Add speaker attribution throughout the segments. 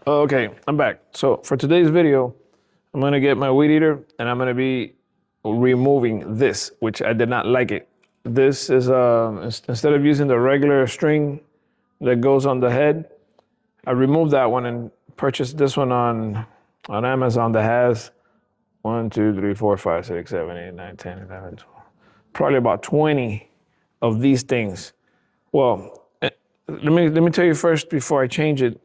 Speaker 1: Okay, I'm back. So for today's video, I'm gonna get my weed eater and I'm gonna be removing this, which I did not like it. This is, instead of using the regular string that goes on the head, I removed that one and purchased this one on Amazon that has 1, 2, 3, 4, 5, 6, 7, 8, 9, 10, 11, 12, probably about 20 of these things. Well, let me tell you first before I change it,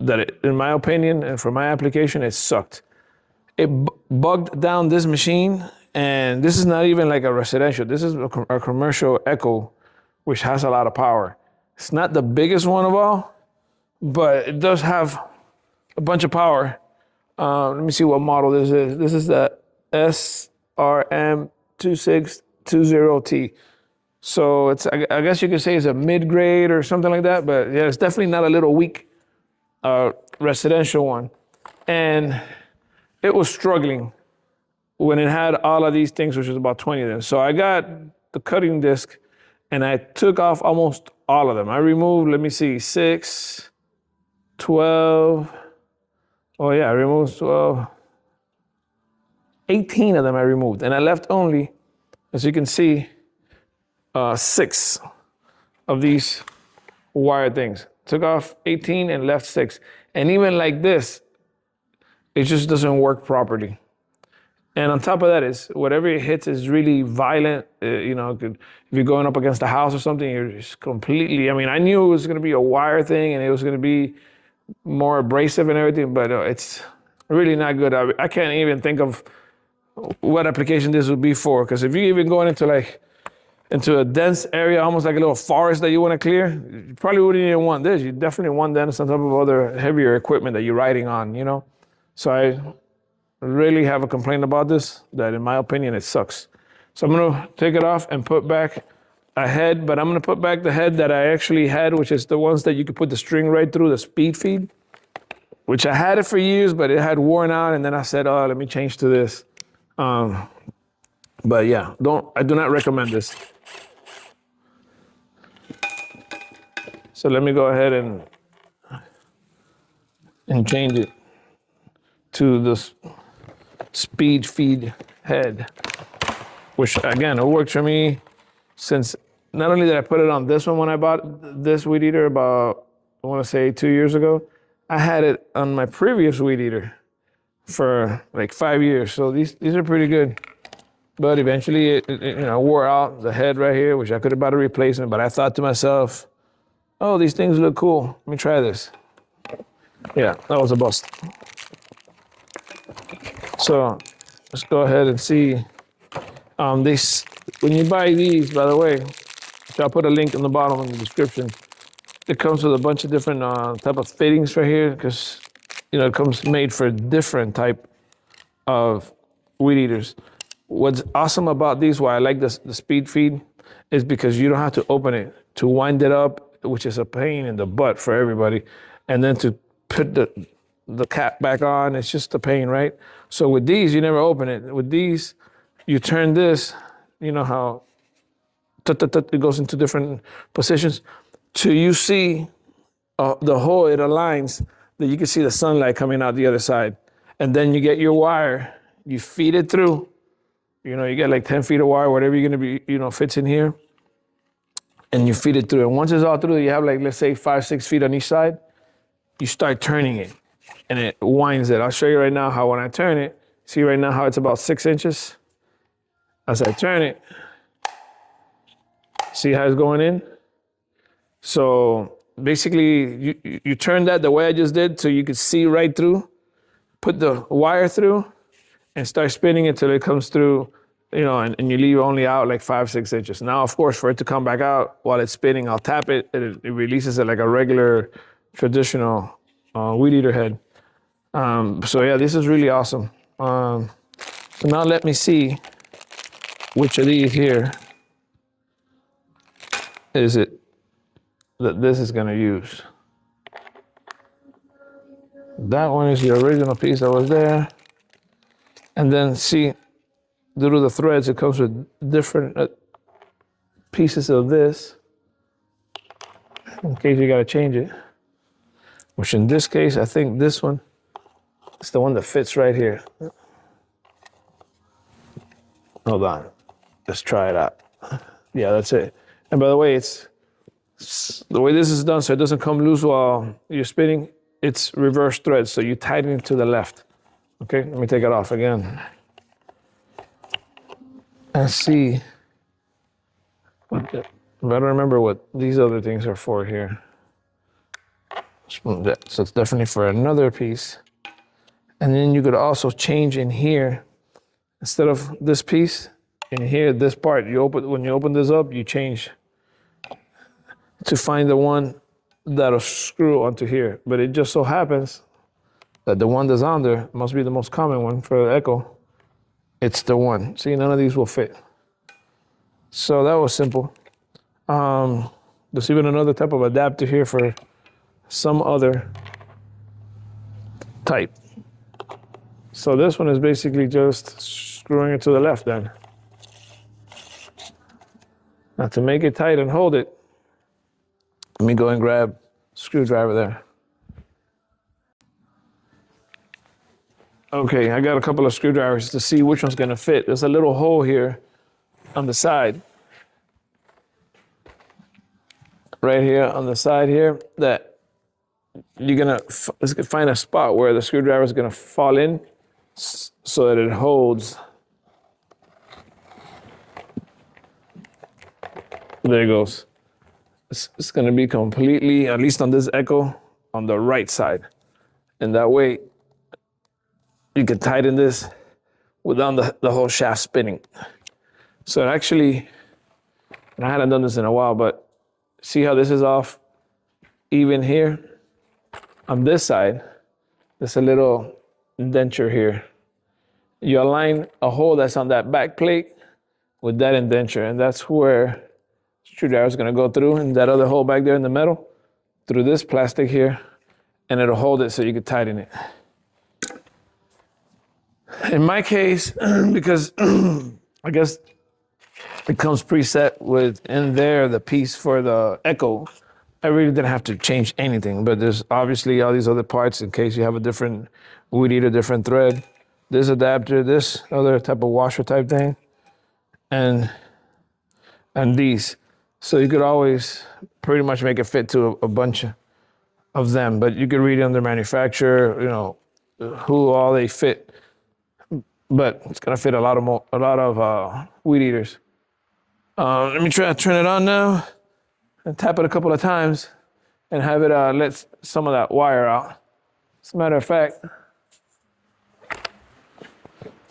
Speaker 1: that in my opinion and for my application, it sucked. It bugged down this machine, and this is not even like a residential. This is a commercial Echo, which has a lot of power. It's not the biggest one of all, but it does have a bunch of power. Let me see what model this is. This is the SRM2620T. So it's, I guess you could say it's a mid-grade or something like that, but yeah, it's definitely not a little weak residential one. And it was struggling when it had all of these things, which was about 20 of them. So I got the cutting disc and I took off almost all of them. I removed, let me see, 6, 12. Oh yeah, I removed 12. 18 of them I removed. And I left only, as you can see, 6 of these wire things. Took off 18 and left 6. And even like this, it just doesn't work properly. And on top of that is whatever it hits is really violent. You know, if you're going up against a house or something, you're just completely, I mean, I knew it was gonna be a wire thing and it was gonna be more abrasive and everything, but it's really not good. I can't even think of what application this would be for, because if you're even going into a dense area, almost like a little forest that you want to clear, you probably wouldn't even want this. You definitely want this on top of other heavier equipment that you're riding on, you know? So I really have a complaint about this, that in my opinion, it sucks. So I'm gonna take it off and put back a head, but I'm gonna put back the head that I actually had, which is the ones that you could put the string right through, the speed feed, which I had it for years, but it had worn out, and then I said, oh, let me change to this. But yeah, I do not recommend this. So let me go ahead and change it to this speed feed head, which again, it worked for me since not only did I put it on this one when I bought this weed eater about, I want to say 2 years ago, I had it on my previous weed eater for like 5 years. So these are pretty good. But eventually it you know, wore out the head right here, which I could have bought a replacement, but I thought to myself, oh, these things look cool. Let me try this. Yeah, that was a bust. So let's go ahead and see. When you buy these, by the way, which I'll put a link in the bottom in the description, it comes with a bunch of different type of fittings right here, because you know it comes made for different type of weed eaters. What's awesome about these, why I like the speed feed, is because you don't have to open it to wind it up, which is a pain in the butt for everybody, and then to put the cap back on, it's just a pain, right? So with these, you never open it. With these, you turn this, you know how it goes into different positions, till you see the hole, it aligns, that you can see the sunlight coming out the other side. And then you get your wire, you feed it through, you know, you get like 10 feet of wire, whatever you're gonna be, you know, fits in here, and you feed it through. And once it's all through, you have like, let's say 5, 6 feet on each side, you start turning it and it winds it. I'll show you right now how when I turn it, see right now how it's about 6 inches. As I turn it, see how it's going in? So basically you turn that the way I just did so you can see right through, put the wire through and start spinning it till it comes through, you know, and you leave only out like 5, 6 inches. Now, of course, for it to come back out while it's spinning, I'll tap it, and it releases it like a regular traditional weed eater head. So yeah, this is really awesome. So now let me see which of these here is it that this is gonna use. That one is the original piece that was there. And then see, due to the threads, it comes with different pieces of this, in case you gotta change it. which in this case, I think this one is the one that fits right here. Hold on, let's try it out. Yeah, that's it. And by the way, it's the way this is done so it doesn't come loose while you're spinning. It's reverse thread, so you tighten it to the left. Okay, let me take it off again. And see, I don't remember what these other things are for here. So it's definitely for another piece. And then you could also change in here, instead of this piece, in here, this part, when you open this up, you change to find the one that'll screw onto here. But it just so happens that the one that's on there must be the most common one for the Echo. It's the one. See, none of these will fit. So that was simple. There's even another type of adapter here for some other type. So this one is basically just screwing it to the left then. Now to make it tight and hold it, let me go and grab a screwdriver there. Okay, I got a couple of screwdrivers to see which one's gonna fit. There's a little hole here on the side. Right here on the side here, that you're gonna find a spot where the screwdriver is gonna fall in so that it holds. There it goes. It's gonna be completely, at least on this Echo, on the right side. And that way, you can tighten this without the whole shaft spinning. So it actually, and I hadn't done this in a while, but see how this is off even here? On this side, there's a little indenture here. You align a hole that's on that back plate with that indenture, and that's where screwdriver is gonna go through, and that other hole back there in the metal, through this plastic here, and it'll hold it so you can tighten it. In my case, because I guess it comes preset with in there the piece for the Echo, I really didn't have to change anything, but there's obviously all these other parts in case you have a different Weedeater, different thread, this adapter, this other type of washer type thing, and these. So you could always pretty much make it fit to a bunch of them, but you could read on their manufacturer, you know, who all they fit. But it's gonna fit a lot of Weedeaters. Let me try to turn it on now and tap it a couple of times and have it let some of that wire out. As a matter of fact,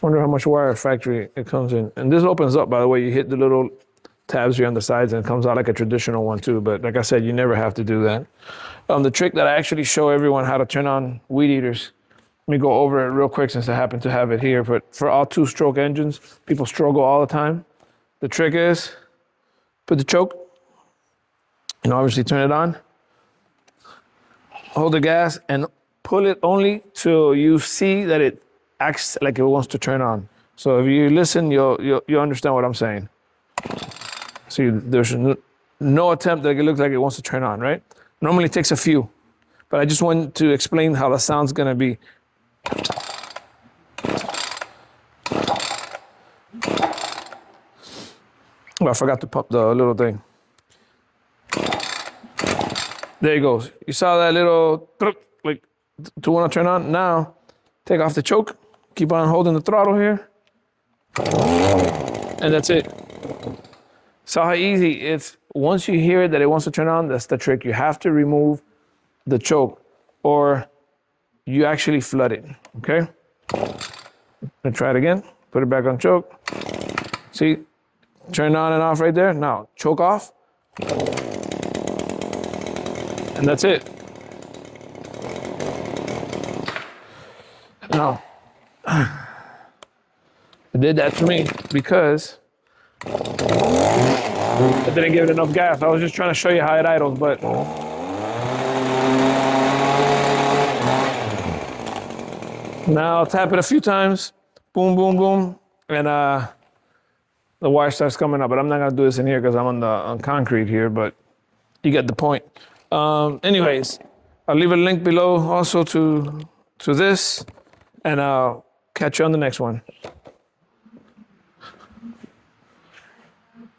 Speaker 1: wonder how much wire factory it comes in. And this opens up, by the way. You hit the little tabs here on the sides and it comes out like a traditional one too. But like I said, you never have to do that. The trick that I actually show everyone how to turn on Weedeaters, let me go over it real quick since I happen to have it here. But for all two-stroke engines, people struggle all the time. The trick is, put the choke, and obviously turn it on. Hold the gas and pull it only till you see that it acts like it wants to turn on. So if you listen, you'll understand what I'm saying. See, there's no attempt that it looks like it wants to turn on, right? Normally it takes a few, but I just wanted to explain how the sound's gonna be. Oh, I forgot to pump the little thing. There it goes. You saw that little, like, to want to turn on? Now, take off the choke, keep on holding the throttle here, and that's it. So how easy it's, once you hear that it wants to turn on, that's the trick. You have to remove the choke or you actually flood it, okay? Let's try it again. Put it back on choke. See, turn on and off right there. Now, choke off. And that's it. Now, it did that to me because I didn't give it enough gas. I was just trying to show you how it idles, but now I'll tap it a few times. Boom, boom, boom. And the wire starts coming up, but I'm not gonna do this in here because I'm on concrete here, but you get the point. Anyways, I'll leave a link below also to this, and I'll catch you on the next one.